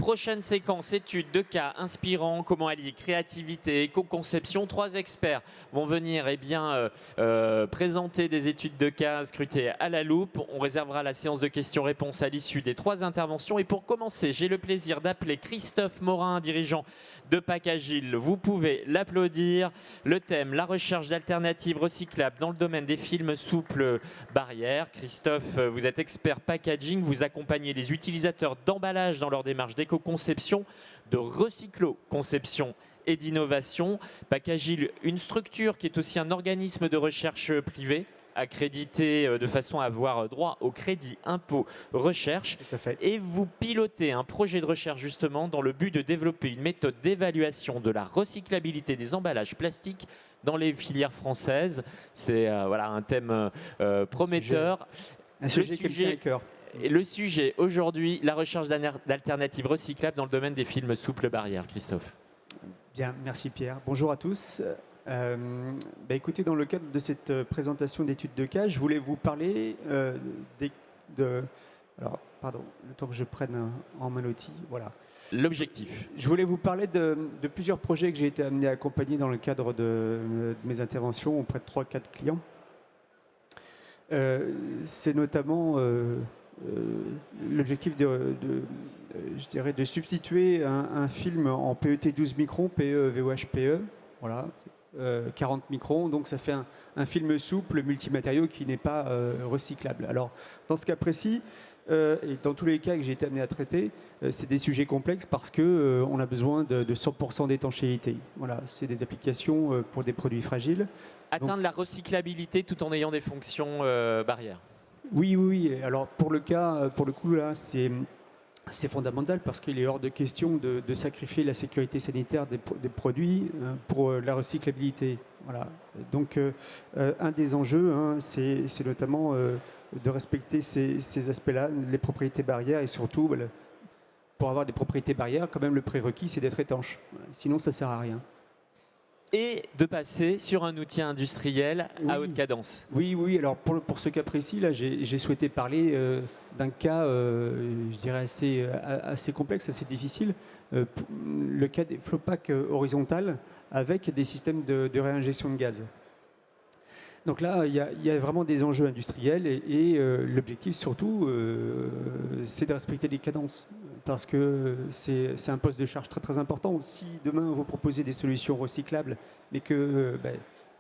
Prochaine séquence, études de cas inspirants, comment allier créativité, éco-conception. 3 experts vont venir présenter des études de cas scrutées à la loupe. On réservera la séance de questions-réponses à l'issue des 3 interventions. Et pour commencer, j'ai le plaisir d'appeler Christophe Morin, dirigeant de PAC Agile. Vous pouvez l'applaudir. Le thème, la recherche d'alternatives recyclables dans le domaine des films souples barrières. Christophe, vous êtes expert packaging, vous accompagnez les utilisateurs d'emballage dans leur démarche d'éco-conception, de recyclo-conception et d'innovation. PAC Agile, une structure qui est aussi un organisme de recherche privé, accrédité de façon à avoir droit au crédit impôt recherche. Tout à fait. Et vous pilotez un projet de recherche justement dans le but de développer une méthode d'évaluation de la recyclabilité des emballages plastiques dans les filières françaises. C'est voilà, un thème prometteur. Un sujet qui me tient à cœur. Et le sujet aujourd'hui, la recherche d'alternatives recyclables dans le domaine des films souples barrières. Christophe. Bien, merci Pierre. Bonjour à tous. Écoutez, dans le cadre de cette présentation d'études de cas, je voulais vous parler alors, pardon, le temps que je prenne en main l'outil, voilà. L'objectif. Je voulais vous parler de plusieurs projets que j'ai été amené à accompagner dans le cadre de mes interventions auprès de 3-4 clients. C'est notamment l'objectif je dirais, de substituer un film en PET 12 microns, PE, VOH, PE, voilà, 40 microns, donc ça fait un film souple multimatériaux qui n'est pas recyclable. Alors, dans ce cas précis, et dans tous les cas que j'ai été amené à traiter, c'est des sujets complexes parce qu'on a besoin de 100% d'étanchéité. Voilà, c'est des applications pour des produits fragiles. Atteindre la recyclabilité tout en ayant des fonctions barrières. Oui. Alors pour le coup là, c'est fondamental parce qu'il est hors de question de sacrifier la sécurité sanitaire des produits pour la recyclabilité. Voilà. Donc un des enjeux, c'est notamment de respecter ces aspects-là, les propriétés barrières et surtout, pour avoir des propriétés barrières, quand même le prérequis, c'est d'être étanche. Sinon, ça ne sert à rien. Et de passer sur un outil industriel à haute cadence. Oui. Alors pour ce cas précis, là, j'ai souhaité parler d'un cas, je dirais, assez complexe, assez difficile. Le cas des flow packs horizontales avec des systèmes de réinjection de gaz. Donc là, il y a vraiment des enjeux industriels et l'objectif surtout, c'est de respecter les cadences parce que c'est un poste de charge très très important. Si demain vous proposez des solutions recyclables mais que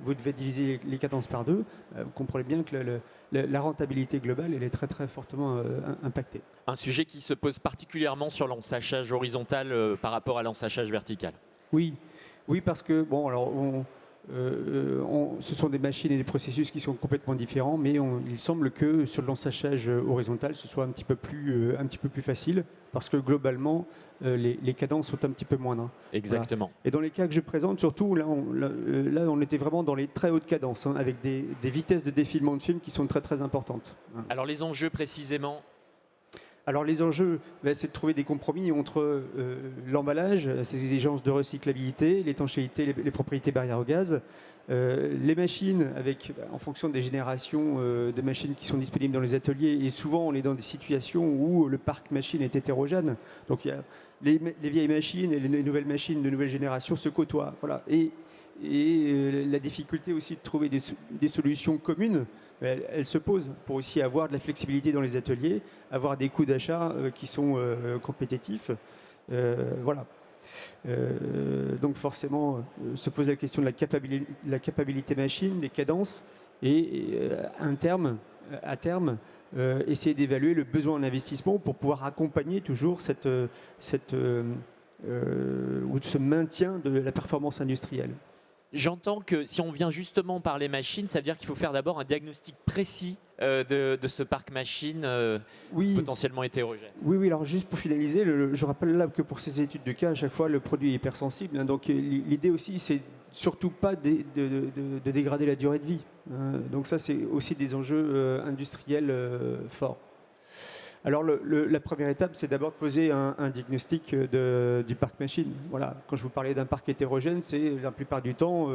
vous devez diviser les cadences par 2, vous comprenez bien que la rentabilité globale elle est très très fortement impactée. Un sujet qui se pose particulièrement sur l'ensachage horizontal par rapport à l'ensachage vertical. Oui, parce que bon alors ce sont des machines et des processus qui sont complètement différents, mais il semble que sur l'ensachage horizontal, ce soit un petit peu plus facile, parce que globalement, les cadences sont un petit peu moindres. Exactement. Voilà. Et dans les cas que je présente, surtout, là, on était vraiment dans les très hautes cadences, avec des vitesses de défilement de film qui sont très très importantes. Alors les enjeux précisément? Alors les enjeux, c'est de trouver des compromis entre l'emballage, ses exigences de recyclabilité, l'étanchéité, les propriétés barrières au gaz, les machines en fonction des générations de machines qui sont disponibles dans les ateliers, et souvent on est dans des situations où le parc machine est hétérogène. Donc il y a les vieilles machines et les nouvelles machines de nouvelle génération se côtoient. Voilà. Et la difficulté aussi de trouver des solutions communes, elle se pose pour aussi avoir de la flexibilité dans les ateliers, avoir des coûts d'achat qui sont compétitifs. Voilà. Donc forcément, se pose la question de la capacité machine, des cadences, et à terme, essayer d'évaluer le besoin en investissement pour pouvoir accompagner toujours ce maintien de la performance industrielle. J'entends que si on vient justement par les machines, ça veut dire qu'il faut faire d'abord un diagnostic précis de ce parc machine potentiellement hétérogène. Oui, alors juste pour finaliser, je rappelle là que pour ces études de cas, à chaque fois, le produit est hypersensible. Hein, donc l'idée aussi, c'est surtout pas de dégrader la durée de vie. Donc ça, c'est aussi des enjeux industriels forts. Alors la première étape, c'est d'abord de poser un diagnostic du parc machine. Voilà. Quand je vous parlais d'un parc hétérogène, c'est la plupart du temps,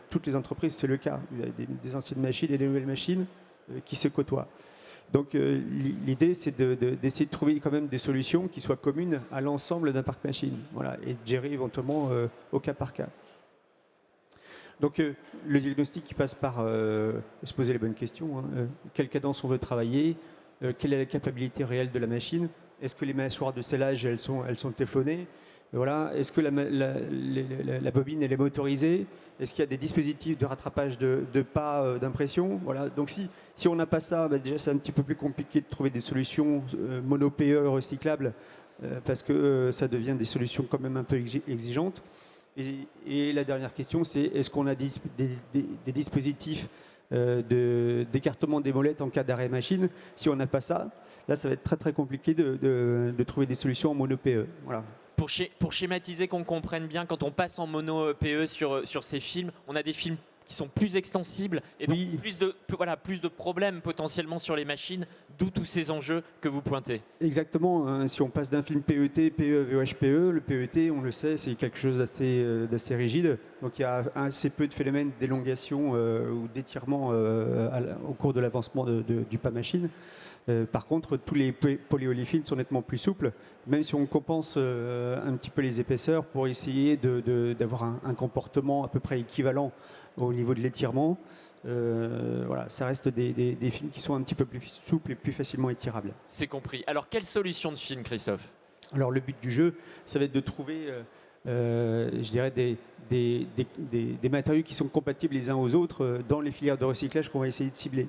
toutes les entreprises, c'est le cas. Il y a des anciennes machines et des nouvelles machines qui se côtoient. Donc l'idée, c'est d'essayer de trouver quand même des solutions qui soient communes à l'ensemble d'un parc machine, voilà, et de gérer éventuellement au cas par cas. Donc le diagnostic qui passe par se poser les bonnes questions. Quelle cadence on veut travailler, quelle est la capacité réelle de la machine, est-ce que les mâchoires de scellage elles sont téflonnées, voilà. Est-ce que la bobine elle est motorisée, est-ce qu'il y a des dispositifs de rattrapage de pas d'impression, voilà. Donc si on n'a pas ça, déjà c'est un petit peu plus compliqué de trouver des solutions mono-PE recyclables parce que ça devient des solutions quand même un peu exigeantes. Et la dernière question, c'est est-ce qu'on a des dispositifs d'écartement des molettes en cas d'arrêt machine? Si on n'a pas ça, là, ça va être très très compliqué de trouver des solutions en mono-PE. Voilà. Pour schématiser, qu'on comprenne bien, quand on passe en mono-PE sur ces films, on a des films qui sont plus extensibles et donc Oui. plus de problèmes potentiellement sur les machines, d'où tous ces enjeux que vous pointez. Exactement. Hein. Si on passe d'un film PET, PE, VHPE, le PET, on le sait, c'est quelque chose d'assez rigide. Donc il y a assez peu de phénomènes d'élongation ou d'étirement au cours de l'avancement du pas machine. Par contre, tous les polyoléphiles sont nettement plus souples, même si on compense un petit peu les épaisseurs pour essayer d'avoir un comportement à peu près équivalent au niveau de l'étirement. Voilà, ça reste des films qui sont un petit peu plus souples et plus facilement étirables. C'est compris. Alors, quelle solution de film, Christophe? Alors, le but du jeu, ça va être de trouver, je dirais, des matériaux qui sont compatibles les uns aux autres dans les filières de recyclage qu'on va essayer de cibler.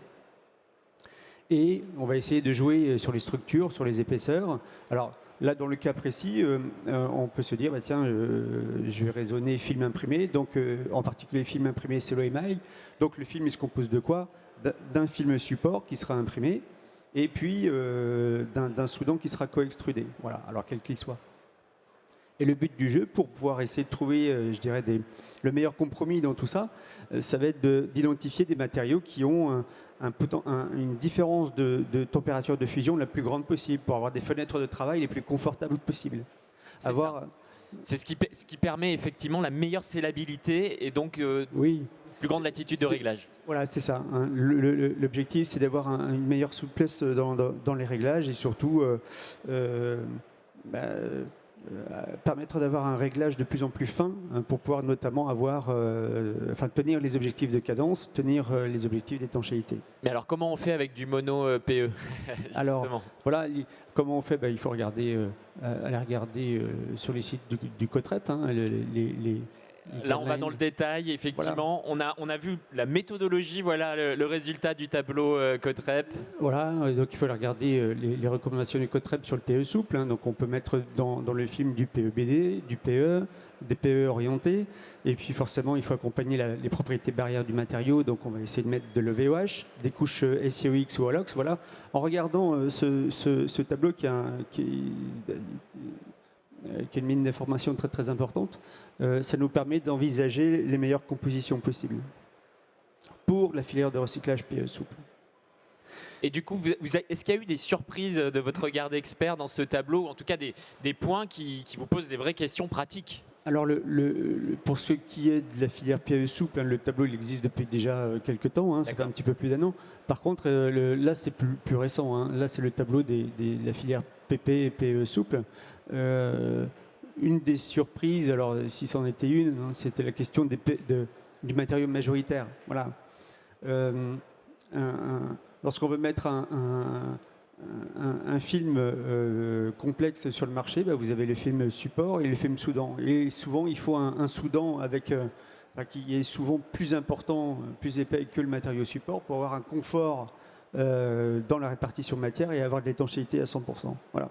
Et on va essayer de jouer sur les structures, sur les épaisseurs. Alors là, dans le cas précis, on peut se dire, bah, tiens, je vais raisonner film imprimé. Donc, en particulier, film imprimé cello émail. Donc, le film, il se compose de quoi? D'un film support qui sera imprimé et puis d'un soudant qui sera co-extrudé. Voilà, alors quel qu'il soit. Et le but du jeu, pour pouvoir essayer de trouver, je dirais, le meilleur compromis dans tout ça, ça va être d'identifier des matériaux qui ont une différence de température de fusion la plus grande possible pour avoir des fenêtres de travail les plus confortables possibles. C'est ce qui permet effectivement la meilleure scellabilité et donc oui, plus grande latitude de réglage. Voilà, c'est ça. Hein. L'objectif, c'est d'avoir une meilleure souplesse dans les réglages et surtout permettre d'avoir un réglage de plus en plus fin hein, pour pouvoir notamment tenir les objectifs de cadence, tenir les objectifs d'étanchéité. Mais alors comment on fait avec du mono PE? Alors voilà, comment on fait? Il faut aller regarder sur les sites du COTREP, hein, Là, on va dans le détail, effectivement. Voilà. On a vu la méthodologie, voilà le résultat du tableau COTREP. Voilà, donc il faut aller regarder les recommandations du COTREP sur le PE souple. Hein, donc on peut mettre dans le film du PEBD, du PE, des PE orientés. Et puis forcément, il faut accompagner les propriétés barrières du matériau. Donc on va essayer de mettre de l'EVOH, des couches SIOX ou Holox. Voilà. En regardant ce tableau qui est une mine d'informations très très importante, ça nous permet d'envisager les meilleures compositions possibles pour la filière de recyclage PE souple. Et du coup, est-ce qu'il y a eu des surprises de votre regard d'expert dans ce tableau, ou en tout cas des points qui vous posent des vraies questions pratiques? Alors, pour ce qui est de la filière PE souple, hein, le tableau il existe depuis déjà quelques temps, hein, ça fait un petit peu plus d'un an. Par contre, là, c'est plus récent. Hein. Là, c'est le tableau de la filière PP et PE souple. Une des surprises, alors si c'en était une, hein, c'était la question du matériau majoritaire. Voilà. Lorsqu'on veut mettre un film complexe sur le marché, vous avez le film support et le film soudant. Et souvent, il faut un soudant qui est souvent plus important, plus épais que le matériau support pour avoir un confort dans la répartition matière et avoir de l'étanchéité à 100%. Voilà.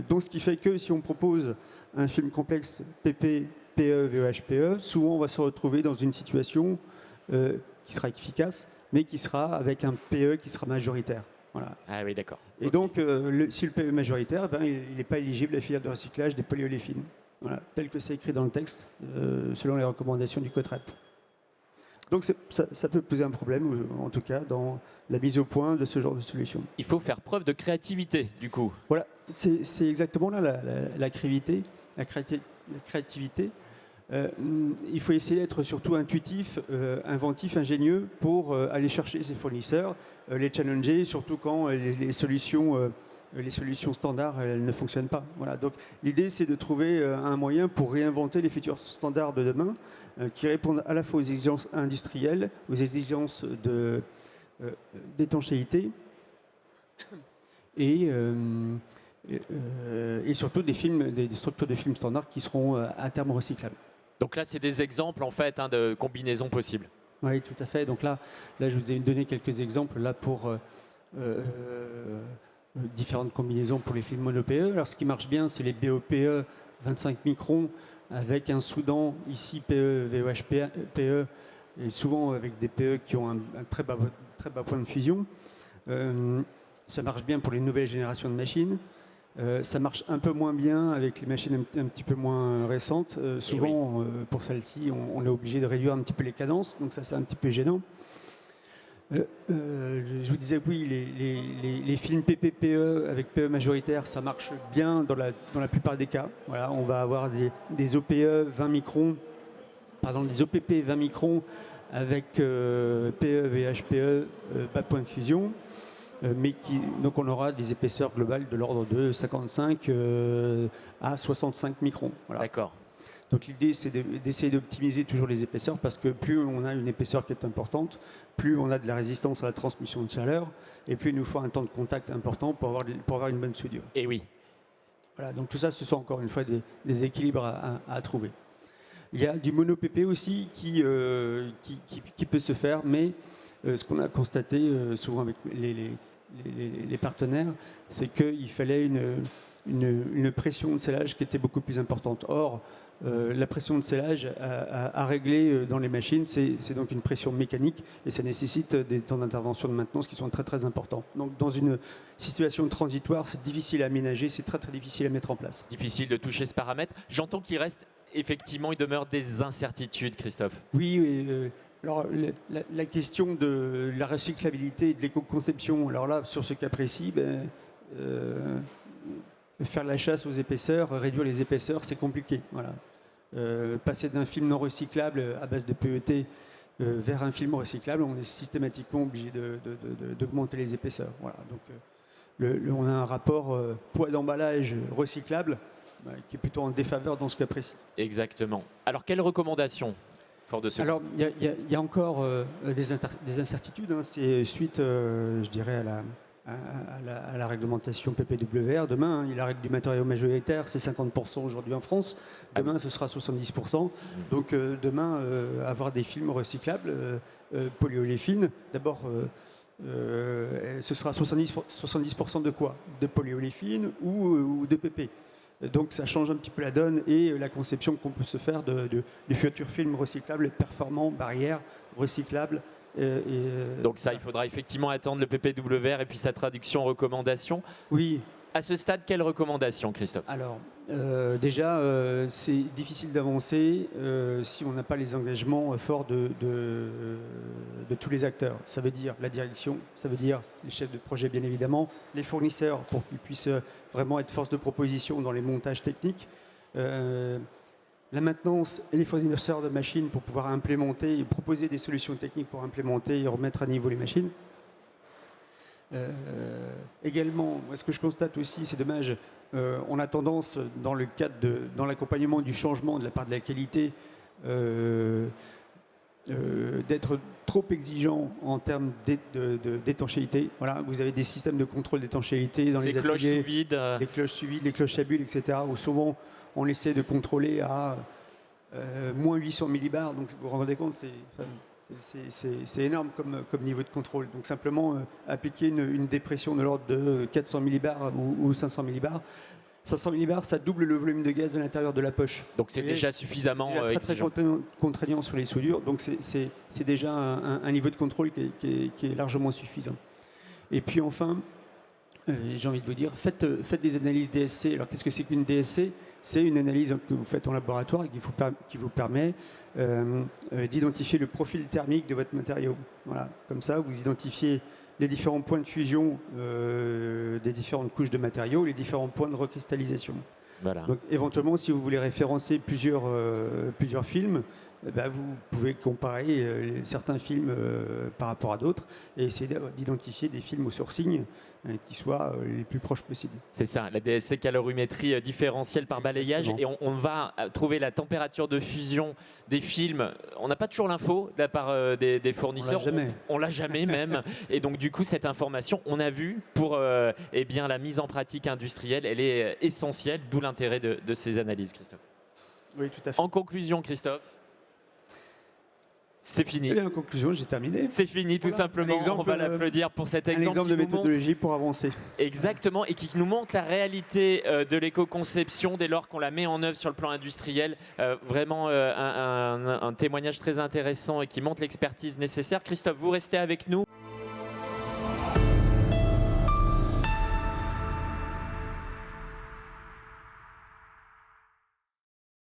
Donc, ce qui fait que si on propose un film complexe PP, PE, VEHPE, souvent on va se retrouver dans une situation qui sera efficace, mais qui sera avec un PE qui sera majoritaire. Voilà. Ah oui, d'accord. Et donc, si le PE est majoritaire, il n'est pas éligible à la filière de recyclage des polyoléphines, voilà, tel que c'est écrit dans le texte, selon les recommandations du COTREP. Donc ça peut poser un problème, en tout cas, dans la mise au point de ce genre de solution. Il faut faire preuve de créativité, du coup. Voilà, c'est exactement là la créativité. Il faut essayer d'être surtout intuitif, inventif, ingénieux pour aller chercher ses fournisseurs, les challenger, surtout quand les solutions standards elles ne fonctionnent pas. Voilà. Donc l'idée c'est de trouver un moyen pour réinventer les futurs standards de demain qui répondent à la fois aux exigences industrielles, aux exigences d'étanchéité et surtout des structures de films standards qui seront à terme recyclables. Donc là, c'est des exemples en fait de combinaisons possibles. Oui, tout à fait. Donc là, je vous ai donné quelques exemples là pour différentes combinaisons pour les films mono-PE. Alors ce qui marche bien, c'est les BOPE 25 microns avec un soudant ici PE, VOH PE, et souvent avec des PE qui ont un très bas point de fusion. Ça marche bien pour les nouvelles générations de machines. Ça marche un peu moins bien avec les machines un petit peu moins récentes. Souvent, pour celles-ci, on est obligé de réduire un petit peu les cadences, donc ça c'est un petit peu gênant. Je vous disais oui, les films PPPE avec PE majoritaire, ça marche bien dans la plupart des cas. Voilà, on va avoir des OPE 20 microns, pardon, des OPP 20 microns avec PE, VHPE, bas point de fusion. Donc on aura des épaisseurs globales de l'ordre de 55 à 65 microns. Voilà. D'accord. Donc l'idée c'est d'essayer d'optimiser toujours les épaisseurs parce que plus on a une épaisseur qui est importante, plus on a de la résistance à la transmission de chaleur et plus il nous faut un temps de contact important pour avoir une bonne soudure. Et oui. Voilà, donc tout ça ce sont encore une fois des équilibres à trouver. Il y a du mono-PP aussi qui peut se faire, mais ce qu'on a constaté souvent avec les partenaires, c'est qu'il fallait une pression de scellage qui était beaucoup plus importante. Or, la pression de scellage à régler dans les machines, c'est donc une pression mécanique et ça nécessite des temps d'intervention de maintenance qui sont très très importants. Donc dans une situation transitoire, c'est difficile à aménager, c'est très très difficile à mettre en place. Difficile de toucher ce paramètre. J'entends qu'il reste effectivement, il demeure des incertitudes, Christophe. Oui, alors la question de la recyclabilité et de l'éco-conception, alors là, sur ce cas précis, faire la chasse aux épaisseurs, réduire les épaisseurs, c'est compliqué. Voilà. Passer d'un film non recyclable à base de PET vers un film recyclable, on est systématiquement obligé d'augmenter les épaisseurs. Voilà. Donc, on a un rapport poids d'emballage recyclable qui est plutôt en défaveur dans ce cas précis. Exactement. Alors, quelles recommandations fort de ce... Alors, il y a encore des incertitudes. Hein. C'est suite, je dirais, à la réglementation PPWR. Demain, il y a la règle du matériau majoritaire, c'est 50% aujourd'hui en France. Demain, ce sera 70%. Donc, demain, avoir des films recyclables, polyoléfines, d'abord, ce sera 70% de quoi? De polyoléfines ou de PP. Donc ça change un petit peu la donne et la conception qu'on peut se faire du futur film recyclable, performant, barrière, recyclable. Donc ça, il faudra effectivement attendre le PPWR et puis sa traduction en recommandation. Oui. À ce stade, quelles recommandations, Christophe? Alors, déjà, c'est difficile d'avancer si on n'a pas les engagements forts de tous les acteurs. Ça veut dire la direction, ça veut dire les chefs de projet, bien évidemment, les fournisseurs pour qu'ils puissent vraiment être force de proposition dans les montages techniques, la maintenance et les fournisseurs de machines pour pouvoir implémenter et proposer des solutions techniques pour implémenter et remettre à niveau les machines. Également, ce que je constate aussi, c'est dommage, on a tendance, dans l'accompagnement du changement de la part de la qualité, d'être trop exigeant en termes d'étanchéité. Voilà, vous avez des systèmes de contrôle d'étanchéité dans les ateliers, les cloches sous vide, les cloches à bulles, etc., où souvent on essaie de contrôler à moins 800 millibars. Donc vous vous rendez compte, c'est énorme comme niveau de contrôle. Donc simplement appliquer une dépression de l'ordre de 400 millibars ou 500 millibars. 500 millibars, ça double le volume de gaz à l'intérieur de la poche. Donc c'est déjà suffisamment très contraignant sur les soudures. Donc c'est déjà un niveau de contrôle qui est largement suffisant. Et puis enfin, j'ai envie de vous dire, faites des analyses DSC. Alors qu'est-ce que c'est qu'une DSC? C'est une analyse que vous faites en laboratoire et qui vous permet d'identifier le profil thermique de votre matériau. Voilà. Comme ça, vous identifiez les différents points de fusion des différentes couches de matériaux, les différents points de recristallisation. Voilà. Donc, éventuellement, si vous voulez référencer plusieurs films, vous pouvez comparer certains films par rapport à d'autres et essayer d'identifier des films au sourcing qui soient les plus proches possibles. C'est ça, la DSC calorimétrie différentielle par balayage. Exactement. Et on va trouver la température de fusion des films. On n'a pas toujours l'info de la part des fournisseurs. On l'a jamais même. Et donc du coup, cette information, on a vu pour eh bien, la mise en pratique industrielle, elle est essentielle, d'où l'intérêt de ces analyses, Christophe. Oui, tout à fait. En conclusion, Christophe, c'est fini. Et en conclusion, j'ai terminé. C'est fini, tout simplement. On va l'applaudir pour cet exemple. Un exemple de méthodologie pour avancer. Exactement, et qui nous montre la réalité de l'éco-conception dès lors qu'on la met en œuvre sur le plan industriel. Vraiment un témoignage très intéressant et qui montre l'expertise nécessaire. Christophe, vous restez avec nous.